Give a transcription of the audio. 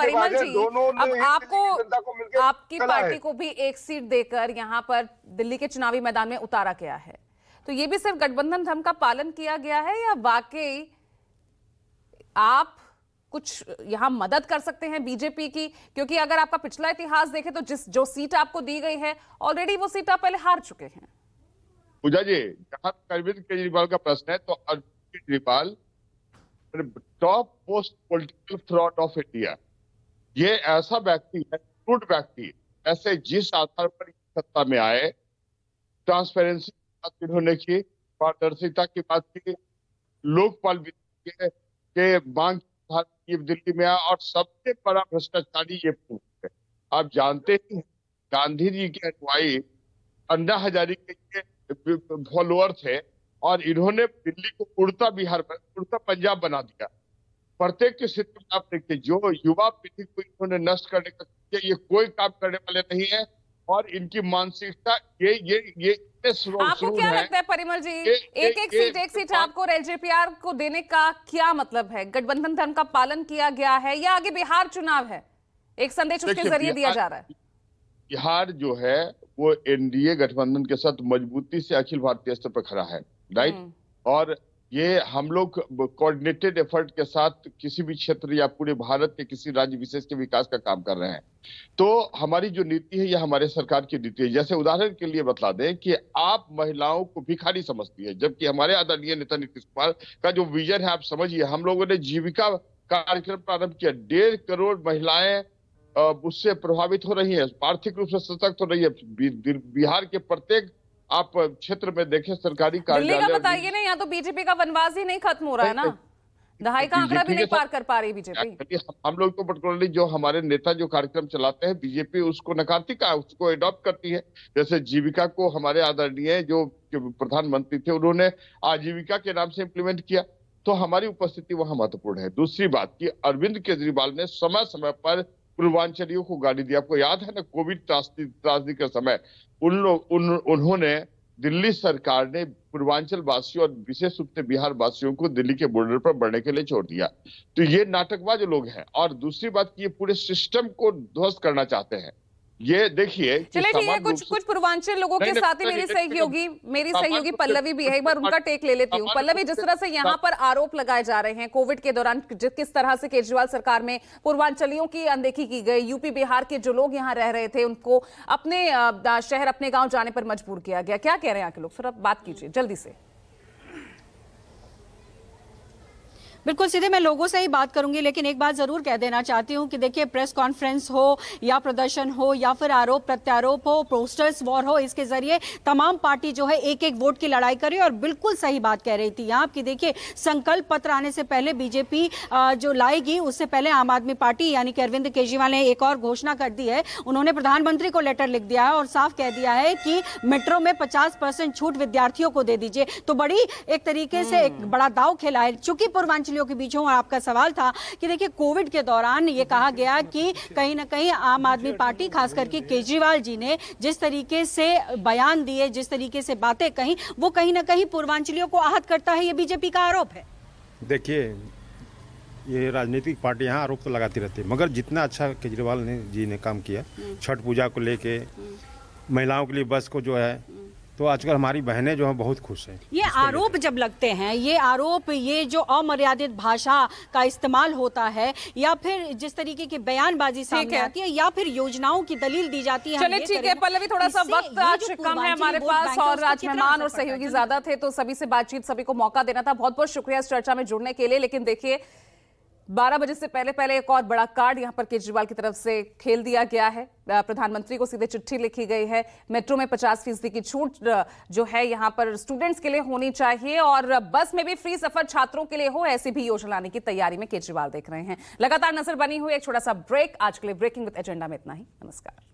परिमल जी, अब आपको जनता को मिलकर आपकी पार्टी को भी एक सीट देकर यहां पर दिल्ली के चुनावी मैदान में उतारा गया है, तो ये भी सिर्फ गठबंधन धर्म का पालन किया गया है या वाकई आप कुछ यहां मदद कर सकते हैं बीजेपी की? क्योंकि अगर आपका पिछला इतिहास देखें तो जो सीट आपको दी गई है ऑलरेडी वो सीट आप पहले हार चुके हैं। पूजा जी, जहां अरविंद केजरीवाल का प्रश्न है तो Arvind Kejriwal top most political fraud of India, ये ऐसा व्यक्ति है, फ्रूट व्यक्ति, ऐसे जिस आधार पर सत्ता में आए, ट्रांसपेरेंसी की बात इन्होंने की, पारदर्शिता की बात की, लोकपाल के मांग ये दिल्ली में आया और सबसे बड़ा भ्रष्टाचारी ये है। आप जानते ही गांधी जी के अनुयायी अन्ना हजारे के फॉलोअर थे और इन्होंने दिल्ली को उड़ता पंजाब बना दिया। प्रत्येक के क्षेत्र में आप देखिए, जो युवा पीढ़ी को इन्होंने नष्ट करने का किया, ये कोई काम करने वाले नहीं है और इनकी मानसिकता ये आपको क्या लगता है परिमल जी, एक सीट आपको एलजेपीआर को देने का क्या मतलब है? गठबंधन धर्म का पालन किया गया है या आगे बिहार चुनाव है, एक संदेश उसके जरिए दिया जा रहा है? बिहार जो है वो एनडीए गठबंधन के साथ मजबूती से अखिल भारतीय स्तर पर खड़ा है, राइट? और ये हम लोग कोऑर्डिनेटेड एफर्ट के साथ किसी भी क्षेत्र या पूरे भारत के किसी राज्य विशेष के विकास का काम कर रहे हैं। तो हमारी जो नीति है, यह हमारे सरकार की नीति है। जैसे उदाहरण के लिए बता दें कि आप महिलाओं को भिखारी समझती है, जबकि हमारे आदरणीय नेता नीतीश कुमार का जो विजन है, आप समझिए, हम लोगों ने जीविका कार्यक्रम प्रारंभ किया, 1.5 करोड़ महिलाएं उससे प्रभावित हो रही है, आर्थिक रूप से सशक्त हो रही है। बिहार के प्रत्येक आप क्षेत्र में देखें सरकारी कार्यालय, बताइए ना, यहाँ तो बीजेपी का वनवास ही नहीं खत्म हो रहा है ना, दहाई का आंकड़ा भी नहीं पार कर पा रही बीजेपी। हम लोग तो पर्टिकुलरली जो हमारे नेता जो कार्यक्रम चलाते हैं, बीजेपी उसको नकारती का, उसको एडॉप्ट करती है। जैसे जीविका को हमारे आदरणीय जो प्रधानमंत्री थे उन्होंने आजीविका के नाम से इम्प्लीमेंट किया, तो हमारी उपस्थिति वहां महत्वपूर्ण है। दूसरी बात की अरविंद केजरीवाल ने समय समय पर पूर्वांचलियों को गाली दी। आपको याद है ना, कोविड त्रासदी के समय उन्होंने दिल्ली सरकार ने पूर्वांचल वासियों और विशेष रूप से बिहार वासियों को दिल्ली के बॉर्डर पर बढ़ने के लिए छोड़ दिया। तो ये नाटकबाज लोग हैं। और दूसरी बात की, ये पूरे सिस्टम को ध्वस्त करना चाहते हैं। ये देखिए, चलिए ठीक है, कुछ पूर्वांचल लोगों के साथ ही मेरी सहयोगी पल्लवी भी है, एक बार उनका टेक ले लेती हूँ। पल्लवी, जिस तरह से यहाँ पर आरोप लगाए जा रहे हैं कोविड के दौरान, किस तरह से केजरीवाल सरकार में पूर्वांचलियों की अनदेखी की गई, यूपी बिहार के जो लोग यहाँ रह रहे थे उनको अपने शहर अपने गाँव जाने पर मजबूर किया गया, क्या कह रहे हैं यहाँ के लोग? थोड़ा बात कीजिए जल्दी से। बिल्कुल सीधे मैं लोगों से ही बात करूंगी, लेकिन एक बात जरूर कह देना चाहती हूं कि देखिए, प्रेस कॉन्फ्रेंस हो या प्रदर्शन हो या फिर आरोप प्रत्यारोप हो, पोस्टर्स वॉर हो, इसके जरिए तमाम पार्टी जो है एक एक वोट की लड़ाई कर रही है। और बिल्कुल सही बात कह रही थी यहाँ की, देखिए संकल्प पत्र आने से पहले बीजेपी जो लाएगी, उससे पहले आम आदमी पार्टी यानी कि अरविंद केजरीवाल ने एक और घोषणा कर दी है। उन्होंने प्रधानमंत्री को लेटर लिख दिया है और साफ कह दिया है कि मेट्रो में 50% छूट विद्यार्थियों को दे दीजिए। तो बड़ी एक तरीके से एक बड़ा दाव खेला है। चूंकि पूर्वांचल के बीच में आपका सवाल था कि देखिए, कोविड के दौरान ये कहा गया कि कहीं ना कहीं आम आदमी पार्टी, खास करके केजरीवाल जी ने जिस तरीके से बयान दिए, जिस तरीके से बातें कही, वो कहीं ना कहीं पूर्वांचलियों को आहत करता है, ये बीजेपी का आरोप है। देखिए, ये राजनीतिक पार्टी यहाँ आरोप तो लगाती रहती है, मगर जितना अच्छा केजरीवाल जी ने काम किया, छठ पूजा को लेके, महिलाओं के लिए बस को जो है, तो आजकल हमारी बहनें जो हैं बहुत खुश हैं। ये आरोप जब लगते हैं, ये आरोप, ये जो अमर्यादित भाषा का इस्तेमाल होता है या फिर जिस तरीके की बयानबाजी सामने आती है या फिर योजनाओं की दलील दी जाती है। चलिए ठीक है पल्लवी, थोड़ा सा वक्त आज कम है हमारे पास और आज मेहमान और सहयोगी ज्यादा थे, तो सभी से बातचीत, सभी को मौका देना था। बहुत बहुत शुक्रिया इस चर्चा में जुड़ने के लिए। लेकिन देखिए, 12 बजे से पहले एक और बड़ा कार्ड यहां पर केजरीवाल की तरफ से खेल दिया गया है। प्रधानमंत्री को सीधे चिट्ठी लिखी गई है। मेट्रो में 50% की छूट जो है यहां पर स्टूडेंट्स के लिए होनी चाहिए और बस में भी फ्री सफर छात्रों के लिए हो, ऐसी भी योजना लाने की तैयारी में केजरीवाल देख रहे हैं। लगातार नजर बनी हुई एक छोटा सा ब्रेक। आज के लिए ब्रेकिंग विद एजेंडा में इतना ही। नमस्कार।